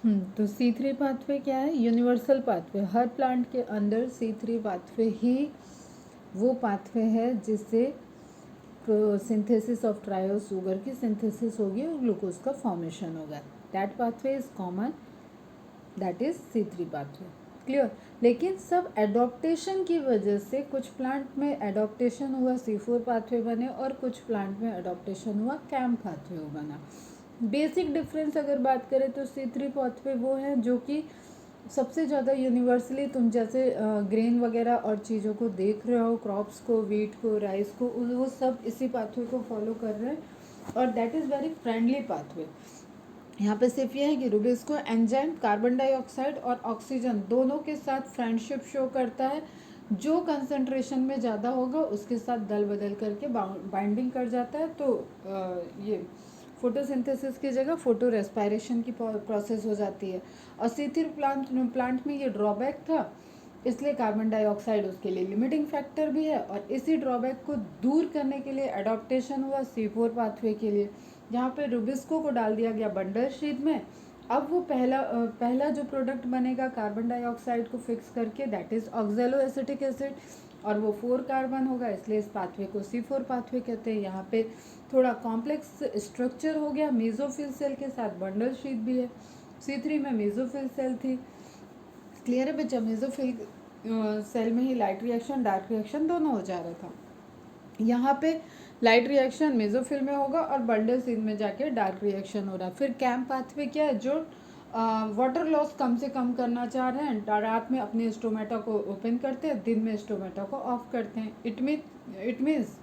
तो C3 pathway क्या है? Universal pathway. हर प्लांट के अंदर C3 पाथवे ही वो पाथवे है जिससे सिंथेसिस ऑफ ट्रायोस शुगर की सिंथेसिस होगी और ग्लूकोज का फॉर्मेशन होगा। That pathway is common, that is C3 pathway. Clear? लेकिन सब एडॉप्टेशन की वजह से कुछ प्लांट में एडॉप्टेशन हुआ C4 पाथवे बने और कुछ प्लांट में एडॉप्टेशन हुआ कैम पाथवे बना। बेसिक डिफरेंस अगर बात करें तो C3 पाथवे वो है जो कि सबसे ज़्यादा यूनिवर्सली, तुम जैसे ग्रेन वगैरह और चीज़ों को देख रहे हो, क्रॉप्स को, वीट को, राइस को, वो सब इसी पाथवे को फॉलो कर रहे हैं और that is very friendly pathway. यहाँ पे सिर्फ ये है कि रुबिस्को एंजाइम कार्बन डाइऑक्साइड और ऑक्सीजन दोनों के साथ फ्रेंडशिप शो करता है। जो कंसंट्रेशन में ज़्यादा होगा उसके साथ दल बदल करके बाइंडिंग कर जाता है, तो ये फोटोसिंथेसिस की जगह फोटो रेस्पायरेशन की प्रोसेस हो जाती है। और C3 प्लांट में ये ड्रॉबैक था, इसलिए कार्बन डाइऑक्साइड उसके लिए लिमिटिंग फैक्टर भी है और इसी ड्रॉबैक को दूर करने के लिए एडॉप्टेशन हुआ C4 पाथवे के लिए, जहाँ पे रुबिस्को को डाल दिया गया बंडल शीट में। अब वो पहला जो प्रोडक्ट बनेगा कार्बन डाइऑक्साइड को फिक्स करके, दैट इज ऑक्जेलो एसिटिक एसिड, और वो 4 कार्बन होगा, इसलिए इस पाथवे को C4 पाथवे कहते हैं। यहाँ पे थोड़ा कॉम्प्लेक्स स्ट्रक्चर हो गया, मेसोफिल सेल के साथ बंडल शीट भी है। C3 में मेसोफिल सेल थी। क्लियर है बच्चा? मेसोफिल सेल में ही लाइट रिएक्शन डार्क रिएक्शन दोनों हो जा रहा था। यहाँ पे लाइट रिएक्शन मेसोफिल में होगा और बंडल सीन में जाके डार्क रिएक्शन हो रहा है। फिर कैम पाथवे क्या है? जो वाटर लॉस कम से कम करना चाह रहे हैं, रात में अपने स्टोमेटा को ओपन करते हैं, दिन में स्टोमेटा को ऑफ करते हैं। इट मीन्स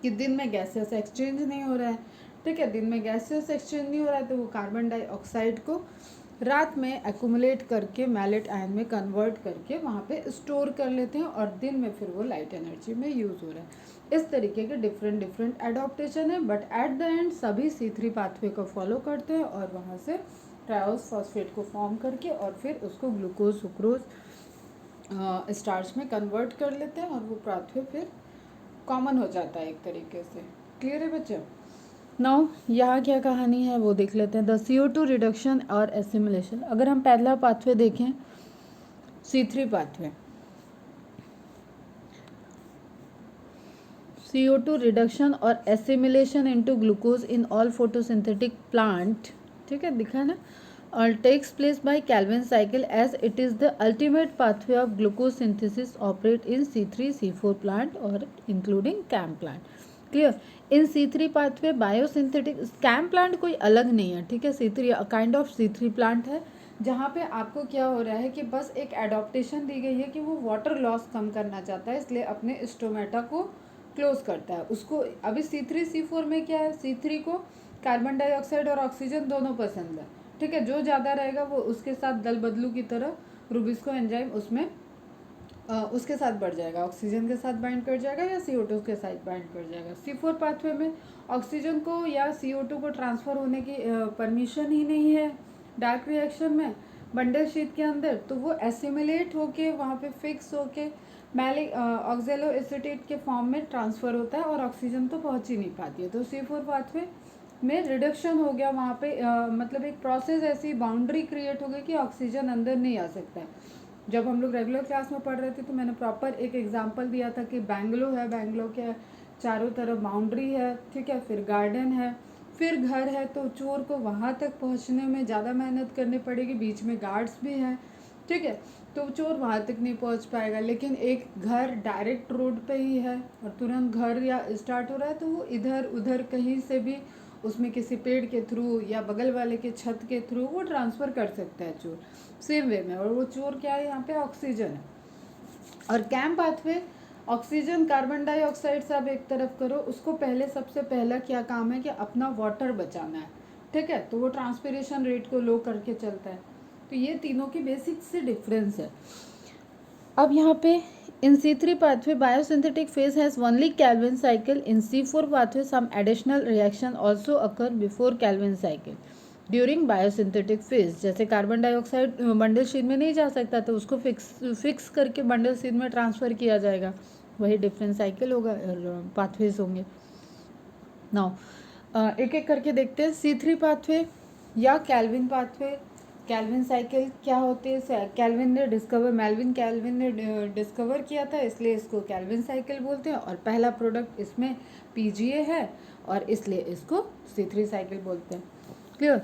कि दिन में गैसेस एक्सचेंज नहीं हो रहा है, ठीक है? दिन में गैसेस एक्सचेंज नहीं हो रहा है तो वो कार्बन डाइऑक्साइड को रात में एक्यूमुलेट करके मैलेट आयन में कन्वर्ट करके वहाँ पे स्टोर कर लेते हैं और दिन में फिर वो लाइट एनर्जी में यूज़ हो रहा है। इस तरीके के डिफरेंट एडॉप्टेशन है, बट एट द एंड सभी C3 पाथवे को फॉलो करते हैं और वहाँ से ट्रायोस फॉस्फेट को फॉर्म करके और फिर उसको ग्लूकोज सुक्रोज स्टार्च में कन्वर्ट कर लेते हैं और वो पाथवे फिर कॉमन हो जाता है एक तरीके से। क्लियर है बच्चे? नाउ यहाँ क्या कहानी है वो देख लेते हैं। द CO2 रिडक्शन और एसिमिलेशन। अगर हम पहला पाथवे देखें, C3 पाथवे, CO2 रिडक्शन और assimilation into glucose in all photosynthetic plant, ठीक है, दिखा ना, और takes place by Calvin cycle as it is the ultimate pathway of glucose synthesis operate in C3 C4 plant और including CAM plant. Clear? In C3 pathway biosynthetic, CAM plant कोई अलग नहीं है, ठीक है? C3 kind of C3 plant है जहाँ पे आपको क्या हो रहा है कि बस एक एडॉप्टेशन दी गई है कि वो वाटर लॉस कम करना चाहता है, इसलिए अपने स्टोमेटा को क्लोज करता है उसको। अभी C3 C4 में क्या है? C3 को कार्बन डाइऑक्साइड और ऑक्सीजन दोनों पसंद है, ठीक है? जो ज़्यादा रहेगा वो उसके साथ दल बदलू की तरह रुबिस्को एंजाइम उसमें उसके साथ बढ़ जाएगा, ऑक्सीजन के साथ बाइंड कर जाएगा या CO2 के साथ बाइंड कर जाएगा। C4 पाथवे में ऑक्सीजन को या CO2 को ट्रांसफ़र होने की परमिशन ही नहीं है डार्क रिएक्शन में बंडल शीट के अंदर, तो वो एसिमिलेट होके वहाँ पे फिक्स होके मैलिक ऑक्जेलो एसिटेट के फॉर्म में ट्रांसफ़र होता है और ऑक्सीजन तो पहुँच ही नहीं पाती है। तो C4 पाथवे में रिडक्शन हो गया वहाँ पे, मतलब एक प्रोसेस ऐसी बाउंड्री क्रिएट हो गई कि ऑक्सीजन अंदर नहीं आ सकता है। जब हम लोग रेगुलर क्लास में पढ़ रहे थे तो मैंने प्रॉपर एक एग्जांपल दिया था कि बैंगलो है, बैंगलो के चारों तरफ बाउंड्री है, ठीक है, फिर गार्डन है, फिर घर है, तो चोर को वहाँ तक पहुँचने में ज़्यादा मेहनत करनी पड़ेगी, बीच में गार्ड्स भी हैं, ठीक है, तो चोर वहाँ तक नहीं पहुँच पाएगा। लेकिन एक घर डायरेक्ट रोड पे ही है और तुरंत घर या स्टार्ट हो रहा है तो वो इधर उधर कहीं से भी उसमें किसी पेड़ के थ्रू या बगल वाले के छत के थ्रू वो ट्रांसफ़र कर सकता है चोर, सेम वे में। और वो चोर क्या है? यहाँ पे ऑक्सीजन है। और CAM pathway oxygen carbon dioxide सब एक तरफ करो, उसको पहले सबसे पहला क्या काम है कि अपना वाटर बचाना है, ठीक है, तो वो ट्रांसपिरेशन रेट को लो करके चलता है। तो ये तीनों की बेसिक से डिफरेंस है। अब यहाँ पे in C3 pathway biosynthetic phase has only Calvin cycle. In C4 pathway some additional reaction also occur before Calvin cycle during biosynthetic phase. जैसे कार्बन डाइऑक्साइड बंडल शीट में नहीं जा सकता तो उसको फिक्स करके बंडल शीट में ट्रांसफ़र किया जाएगा, वही डिफरेंट साइकिल होगा और पाथवेज होंगे। नाउ एक एक करके देखते हैं। C3 पाथवे या कैल्विन पाथवे कैल्विन साइकिल क्या होती है, मेल्विन कैल्विन ने डिस्कवर किया था, इसलिए इसको कैल्विन साइकिल बोलते हैं। और पहला प्रोडक्ट इसमें पीजीए है और इसलिए इसको C3 साइकिल बोलते हैं। Clear.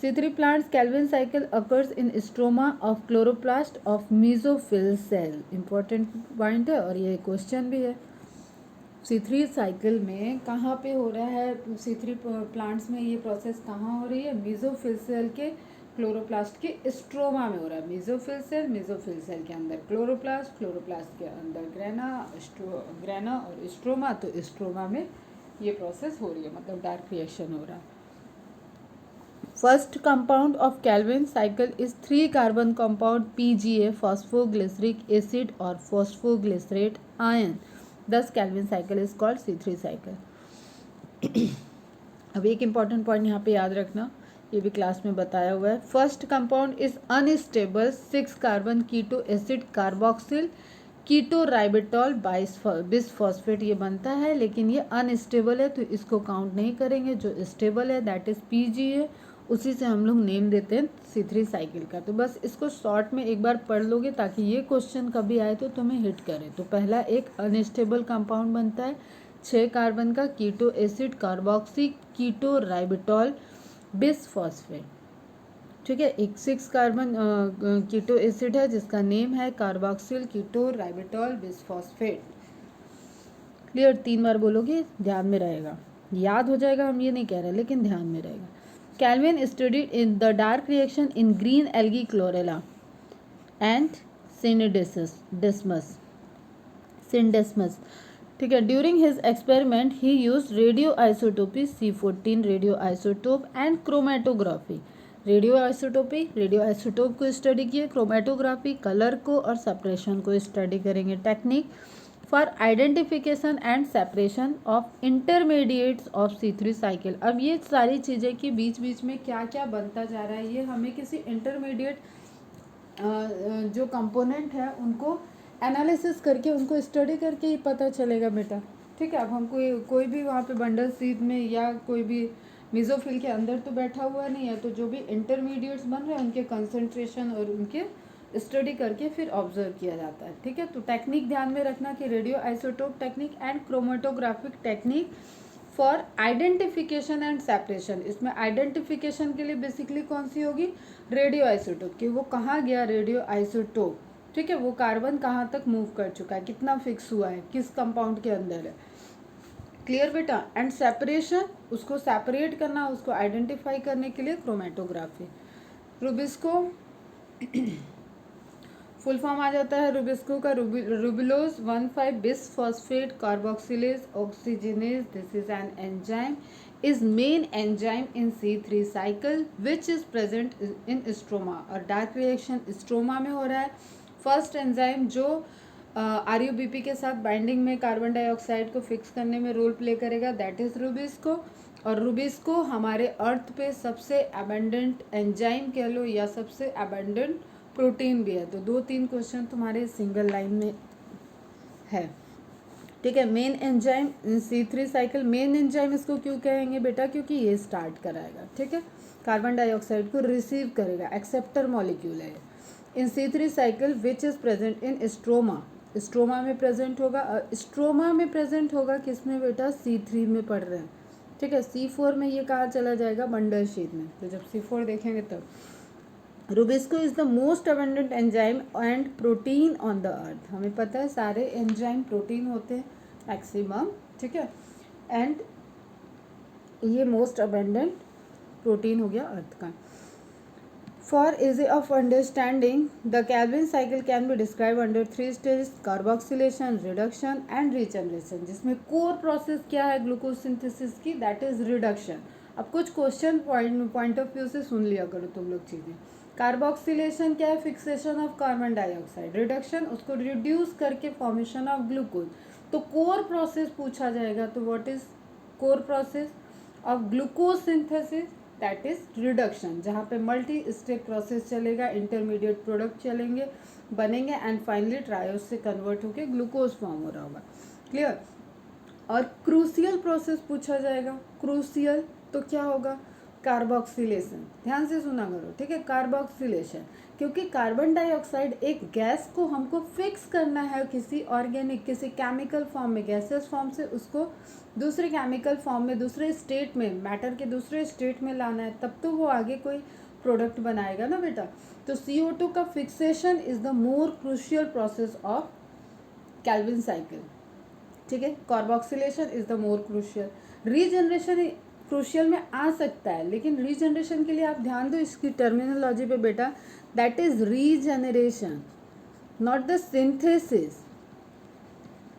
C3 plants Calvin cycle occurs in stroma of chloroplast of mesophyll cell. Important point है और ये क्वेश्चन भी है। C3 साइकिल में कहाँ पे हो रहा है, C3 प्लांट्स में ये प्रोसेस कहाँ हो रही है, मेसोफिल सेल के क्लोरोप्लास्ट के स्ट्रोमा में हो रहा है। मेसोफिल सेल के अंदर क्लोरोप्लास्ट के अंदर ग्रेना और स्ट्रोमा, तो स्ट्रोमा में ये प्रोसेस हो रही है, मतलब डार्क रिएक्शन हो रहा है। First compound of Calvin cycle is 3 carbon compound PGA phosphoglyceric acid और फॉस्फोग्लिसरेट आयन। दस Calvin cycle is called C3 cycle. अब एक इम्पॉर्टेंट पॉइंट यहाँ पे याद रखना, ये भी क्लास में बताया हुआ है। First compound is unstable 6 carbon keto acid carboxyl keto ribitol bisphosphate ये बनता है, लेकिन ये अनस्टेबल है तो इसको काउंट नहीं करेंगे। जो स्टेबल है दैट इज PGA, उसी से हम लोग नेम देते हैं C3 साइकिल का। तो बस इसको शॉर्ट में एक बार पढ़ लोगे ताकि ये क्वेश्चन कभी आए तो तुम्हें हिट करे। तो पहला एक अनस्टेबल कंपाउंड बनता है 6 कार्बन का कीटो एसिड कार्बोक्सी कीटो राइबेटॉल बिसफॉस्फेट, ठीक है। एक 6 कार्बन कीटो एसिड है जिसका नेम है carboxyl keto ribitol bisphosphate. Clear. 3 बार बोलोगे, ध्यान में रहेगा, याद हो जाएगा हम ये नहीं कह रहे, लेकिन ध्यान में रहेगा। Calvin studied in the dark reaction in green algae Chlorella and Scenedesmus, ठीक है। During his experiment he use radio isotopy C14 radio isotope and chromatography. Radio isotope को स्टडी किए, क्रोमेटोग्राफी कलर को और सेपरेशन को स्टडी करेंगे। Technique for identification and separation of intermediates of C3 cycle. अब ये सारी चीज़ें कि बीच बीच में क्या क्या बनता जा रहा है, ये हमें किसी इंटरमीडिएट जो कंपोनेंट है उनको एनालिसिस करके, उनको स्टडी करके ही पता चलेगा बेटा, ठीक है। अब हम कोई भी वहाँ पे बंडल सीड में या कोई भी मेसोफिल के अंदर तो बैठा हुआ नहीं है, तो जो भी इंटरमीडिएट्स बन रहे हैं उनके कंसंट्रेशन और उनके स्टडी करके फिर ऑब्जर्व किया जाता है, ठीक है। तो टेक्निक ध्यान में रखना कि radio isotope technique and chromatographic technique for identification and separation. इसमें आइडेंटिफिकेशन के लिए बेसिकली कौन सी होगी, रेडियो आइसोटोप, कि वो कहाँ गया रेडियो आइसोटोप, ठीक है, वो कार्बन कहाँ तक मूव कर चुका है, कितना फिक्स हुआ है, किस कंपाउंड के अंदर है। क्लियर बेटा। एंड सेपरेशन, उसको सेपरेट करना, उसको आइडेंटिफाई करने के लिए क्रोमेटोग्राफी। रुबिस्को फुल फॉर्म आ जाता है रुबिस्को का, रुबिलोज 1,5 bisphosphate carboxylase oxygenase. This is an enzyme, is main enzyme in C3 cycle which is present in stroma। और डार्क रिएक्शन स्ट्रोमा में हो रहा है। फर्स्ट एंजाइम जो RUBP के साथ बाइंडिंग में कार्बन डाइऑक्साइड को फिक्स करने में रोल प्ले करेगा दैट इज रुबिस्को। और रुबिस्को हमारे अर्थ पे सबसे अबेंडेंट एंजाइम कह लो या सबसे अबेंडेंट प्रोटीन भी है। तो 2-3 क्वेश्चन तुम्हारे सिंगल लाइन में है, ठीक है। Main enzyme C3 cycle, main enzyme इसको क्यों कहेंगे बेटा, क्योंकि ये स्टार्ट कराएगा, ठीक है, कार्बन डाइऑक्साइड को रिसीव करेगा, एक्सेप्टर मॉलिक्यूल है इन C3 cycle which is present in stroma. Stroma में प्रेजेंट होगा, स्ट्रोमा में प्रेजेंट होगा किसमें बेटा, C3 में पढ़ रहे हैं, ठीक है। C4 में ये कहा चला जाएगा बंडल शीट में, तो जब C4 देखेंगे तब। Rubisco is the most abundant enzyme and protein on the earth. हमें पता है सारे एंजाइम प्रोटीन होते हैं मैक्सिमम, ठीक है। एंड ये मोस्ट अबेंडेंट प्रोटीन हो गया अर्थ का। For easy of understanding the Calvin cycle can be describe under 3 stage, carboxylation, reduction and regeneration. जिसमें कोर प्रोसेस क्या है ग्लूकोज सिंथेसिस की, दैट इज रिडक्शन। अब कुछ क्वेश्चन पॉइंट ऑफ व्यू से सुन लिया करो तुम लोग चीज़ें। कार्बोक्सिलेशन क्या है, fixation of carbon dioxide. Reduction, उसको रिड्यूस करके फॉर्मेशन ऑफ ग्लूकोज। तो कोर प्रोसेस पूछा जाएगा, तो what is core process of glucose synthesis, that is reduction, जहाँ पे मल्टी स्टेप प्रोसेस चलेगा, इंटरमीडिएट प्रोडक्ट चलेंगे, बनेंगे एंड फाइनली ट्रायोस से कन्वर्ट होकर ग्लूकोज फॉर्म हो रहा होगा। क्लियर। और क्रूसियल प्रोसेस पूछा जाएगा। क्रूसियल तो क्या होगा, कार्बोक्सिलेशन, ध्यान से सुना करो, ठीक है, कार्बोक्सिलेशन, क्योंकि कार्बन डाइऑक्साइड एक गैस को हमको फिक्स करना है किसी ऑर्गेनिक, किसी केमिकल फॉर्म में, गैसेस फॉर्म से उसको दूसरे केमिकल फॉर्म में, दूसरे स्टेट में, मैटर के दूसरे स्टेट में लाना है, तब तो वो आगे कोई प्रोडक्ट बनाएगा ना बेटा। तो CO2 का fixation is the more crucial process of Calvin cycle, ठीक है। Carboxylation is the more crucial. Regeneration crucial में आ सकता है, लेकिन रीजनरेशन के लिए आप ध्यान दो इसकी टर्मिनोलॉजी पे बेटा, that is regeneration, not the synthesis,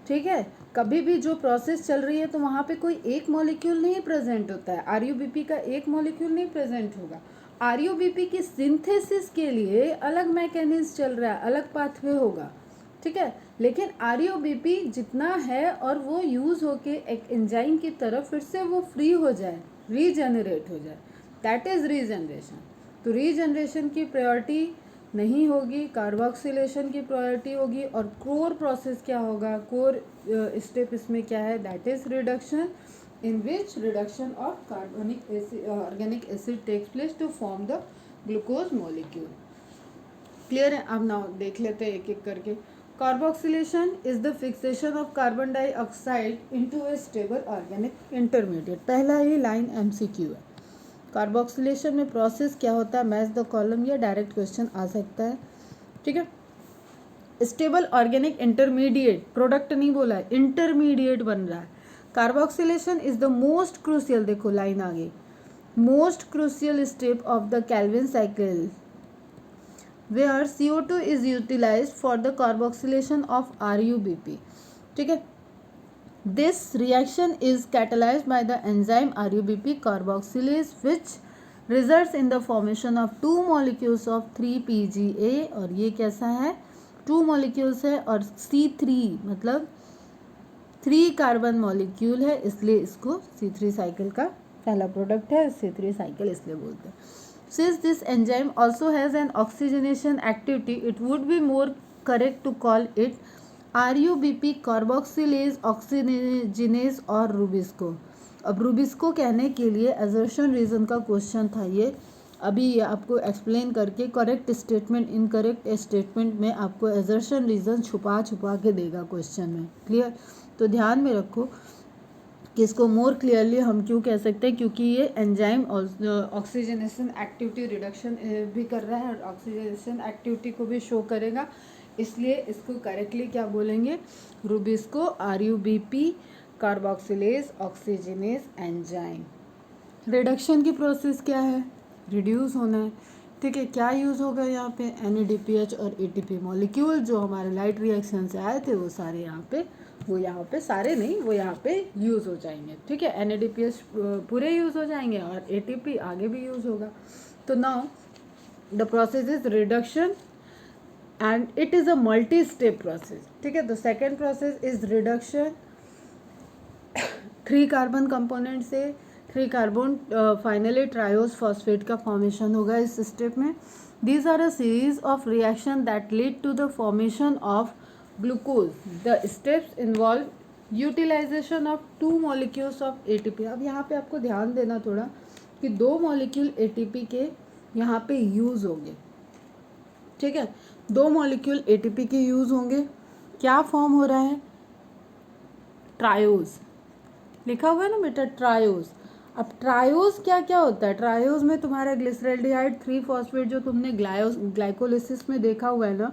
ठीक है। कभी भी जो प्रोसेस चल रही है तो वहाँ पे कोई एक मॉलिक्यूल नहीं प्रेजेंट होता है, RUBP का एक मॉलिक्यूल नहीं प्रेजेंट होगा। RUBP की सिंथेसिस के लिए अलग मैकेनिज्म चल रहा है, अलग पाथवे होगा, ठीक है। लेकिन RUBP जितना है और वो यूज़ होके एक एंजाइम की तरफ फिर से वो फ्री हो जाए, रीजनरेट हो जाए, दैट इज़ रीजनरेशन। तो रीजनरेशन की प्रायोरिटी नहीं होगी, कार्बोक्सिलेशन की प्रायोरिटी होगी। और कोर प्रोसेस क्या होगा, कोर स्टेप इसमें क्या है, that is reduction, in which reduction of carbonic acid, organic acid takes place to form the glucose molecule. Clear है? अब नाउ देख लेते हैं एक एक करके। Carboxylation is the fixation of carbon dioxide into a stable organic intermediate. पहला ही लाइन MCQ है। कार्बोक्सिलेशन में प्रोसेस क्या होता है, मैच द कॉलम, या डायरेक्ट क्वेश्चन आ सकता है, ठीक है। स्टेबल ऑर्गेनिक इंटरमीडिएट, प्रोडक्ट नहीं बोला है, इंटरमीडिएट बन रहा है। Carboxylation is the most crucial, देखो लाइन आ गई, most crucial step of the Calvin cycle where CO2 is utilized for the carboxylation of RUBP, ठीक है। This reaction is catalyzed by the enzyme RUBP carboxylase which results in the formation of two molecules of 3-PGA, और ये कैसा है, 2 molecules है, और C3 मतलब 3 carbon molecule है, इसलिए इसको C3 साइकिल का पहला प्रोडक्ट है, C3 साइकिल इसलिए बोलते हैं। Since this enzyme also has an oxygenation activity, it would be more correct to call it RUBP carboxylase oxygenase और रूबिस्को। अब रूबिस्को कहने के लिए assertion रीजन का क्वेश्चन था ये, अभी आपको एक्सप्लेन करके करेक्ट स्टेटमेंट इनकरेक्ट स्टेटमेंट में आपको assertion रीजन छुपा छुपा के देगा क्वेश्चन में, क्लियर। तो ध्यान में रखो कि इसको मोर क्लियरली हम क्यों कह सकते हैं, क्योंकि ये एंजाइम ऑक्सीजनेशन एक्टिविटी रिडक्शन भी कर रहा है और ऑक्सीजनेशन एक्टिविटी को भी शो करेगा, इसलिए इसको करेक्टली क्या बोलेंगे, rubisco RUBP carboxylase oxygenase enzyme. Reduction की प्रोसेस क्या है, रिड्यूस होना है, ठीक है। क्या यूज़ होगा यहाँ पे, NADPH और ATP मॉलिक्यूल जो हमारे लाइट रिएक्शन से आए थे वो सारे यहाँ पे, वो यहाँ पे सारे नहीं, वो यहाँ पे यूज़ हो जाएंगे, ठीक है। NADPH पूरे यूज़ हो जाएंगे और ATP आगे भी यूज़ होगा। तो now the process is reduction and it is a multi step process, ठीक है। The second process is reduction, 3 carbon component से 3 कार्बन फाइनली ट्रायोस फॉस्फेट का फॉर्मेशन होगा इस स्टेप में। These are a series of reaction that lead to the formation of glucose. The steps involve utilization of 2 molecules of ATP। अब यहाँ पे आपको ध्यान देना थोड़ा कि 2 मॉलिक्यूल ATP के यहाँ पे यूज़ होंगे, ठीक है। 2 मॉलिक्यूल ATP के यूज़ होंगे, क्या फॉर्म हो रहा है, ट्रायोज लिखा हुआ है ना बेटा, ट्रायोज। अब ट्रायोज क्या क्या होता है, ट्रायोज में तुम्हारा ग्लिसरल्डिहाइड 3 फॉस्फेट जो तुमने ग्लाइकोलिसिस में देखा हुआ है ना,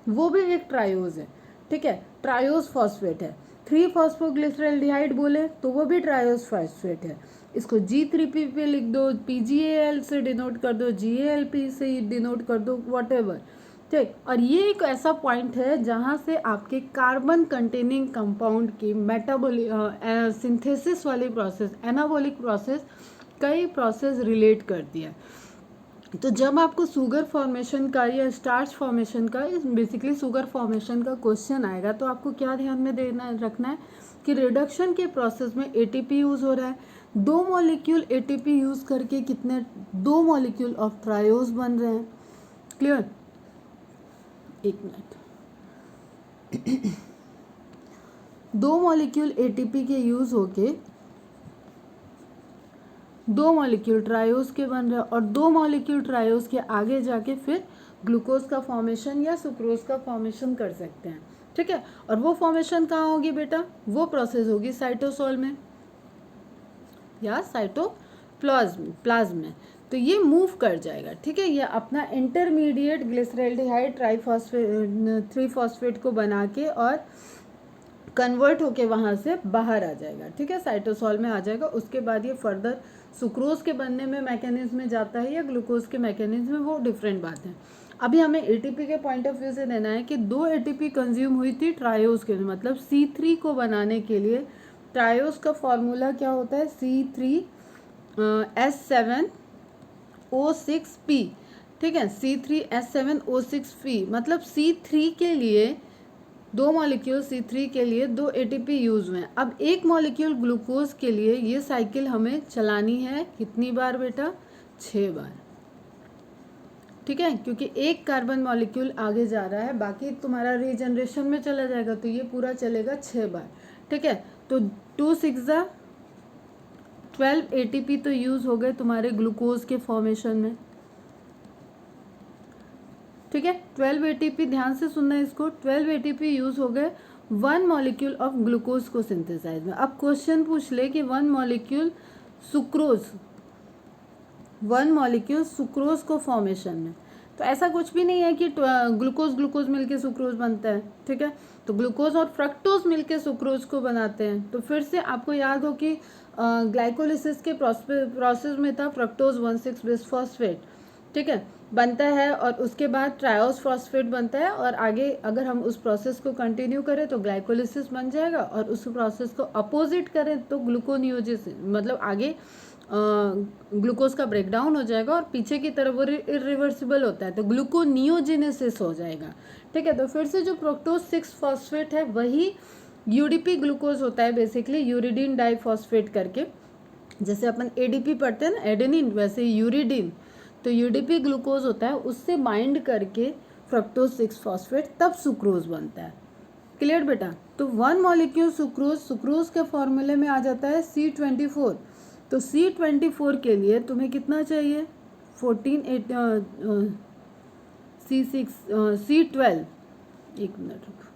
वो भी एक ट्रायोज है, ठीक है। ट्रायोज फॉस्फेट है, 3 फॉस्फोग्लिसरल्डिहाइड बोले तो वो भी ट्रायोज फॉस्फेट है। इसको G3P पे लिख दो, PGAL से डिनोट कर दो, GALP से डिनोट कर दो, व्हाटएवर, ठीक। और ये एक ऐसा पॉइंट है जहाँ से आपके कार्बन कंटेनिंग कंपाउंड की मेटाबॉलिक सिंथेसिस वाली प्रोसेस, एनाबॉलिक प्रोसेस, कई प्रोसेस रिलेट करती है। तो जब आपको शुगर फॉर्मेशन का या स्टार्च फॉर्मेशन का, बेसिकली शुगर फॉर्मेशन का क्वेश्चन आएगा, तो आपको क्या ध्यान में देना रखना है कि रिडक्शन के प्रोसेस में ATP यूज़ हो रहा है, 2 मॉलिक्यूल ATP यूज़ करके कितने 2 मॉलिक्यूल ऑफ ट्रायोज बन रहे हैं, क्लियर। एक मिनट, 2 मॉलिक्यूल ATP के यूज़ होके 2 मॉलिक्यूल ट्रायोज के बन रहे हैं और 2 मॉलिक्यूल ट्रायोज के आगे जाके फिर ग्लूकोज का फॉर्मेशन या सुक्रोज का फॉर्मेशन कर सकते हैं, ठीक है। और वो फॉर्मेशन कहाँ होगी बेटा, वो प्रोसेस होगी साइटोसोल में या साइटोप्लाज्म में। तो ये मूव कर जाएगा, ठीक है। ये अपना इंटरमीडिएट ग्लिसरैल्डिहाइड ट्राइफॉस्फेट 3-फॉस्फेट को बना के और कन्वर्ट होके वहाँ से बाहर आ जाएगा, ठीक है, साइटोसोल में आ जाएगा। उसके बाद ये फर्दर सुक्रोज के बनने में मैकेनिज्म में जाता है या ग्लूकोज के मैकेनिज्म में, वो डिफरेंट बात है। अभी हमें एटीपी के पॉइंट ऑफ व्यू से देना है कि 2 एटीपी कंज्यूम हुई थी ट्रायोज के लिए, मतलब C3 को बनाने के लिए ट्रायोज का फॉर्मूला क्या होता है, C3H7O6P, ठीक है, C3H7O6P। मतलब C3 के लिए 2 मॉलिक्यूल C3 के लिए 2 ATP यूज हुए हैं। अब एक मॉलिक्यूल ग्लूकोज के लिए ये साइकिल हमें चलानी है कितनी बार बेटा, 6 बार, ठीक है, क्योंकि एक कार्बन मॉलिक्यूल आगे जा रहा है, बाकी तुम्हारा रीजनरेशन में चला जाएगा, तो ये पूरा चलेगा 6 बार, ठीक है। तो 2 6 12 ATP तो यूज हो गए तुम्हारे ग्लूकोज के फॉर्मेशन में, ठीक है। 12 ATP, ध्यान से सुनना इसको, 12 ATP यूज हो गए 1 मॉलिक्यूल ऑफ ग्लूकोज को सिंथेसाइज में। अब क्वेश्चन पूछ ले कि 1 मॉलिक्यूल सुक्रोज को फॉर्मेशन में, तो ऐसा कुछ भी नहीं है कि ग्लूकोज मिलके सुक्रोज बनता है, ठीक है। तो ग्लूकोज और फ्रक्टोज मिलके सुक्रोज को बनाते हैं। तो फिर से आपको याद हो कि ग्लाइकोलिसिस के प्रोसेस में था फ्रक्टोज 1,6 बिसफॉस्फेट, ठीक है, बनता है और उसके बाद ट्रायोस फॉस्फेट बनता है और आगे अगर हम उस प्रोसेस को कंटिन्यू करें तो ग्लाइकोलिसिस बन जाएगा और उस प्रोसेस को अपोजिट करें तो ग्लूकोनियोजिस, मतलब आगे ग्लूकोज का ब्रेकडाउन हो जाएगा और पीछे की तरफ वो इरिवर्सिबल होता है तो ग्लूकोनियोजेनेसिस हो जाएगा, ठीक है। तो फिर से जो फ्रक्टोज 6 फॉस्फेट है वही यूडीपी ग्लूकोज होता है, बेसिकली यूरिडीन डाइफॉस्फेट करके, जैसे अपन एडीपी पढ़ते हैं ना एडेनिन, वैसे यूरिडीन, तो यूडीपी ग्लूकोज होता है, उससे बाइंड करके फ्रक्टोज 6 फॉस्फेट तब सुक्रोज बनता है। क्लियर बेटा। तो 1 मॉलिक्यूल सुक्रोज के फॉर्मूले में आ जाता है C24। तो C24 के लिए तुम्हें कितना चाहिए, 14 C12, एक मिनट रुको,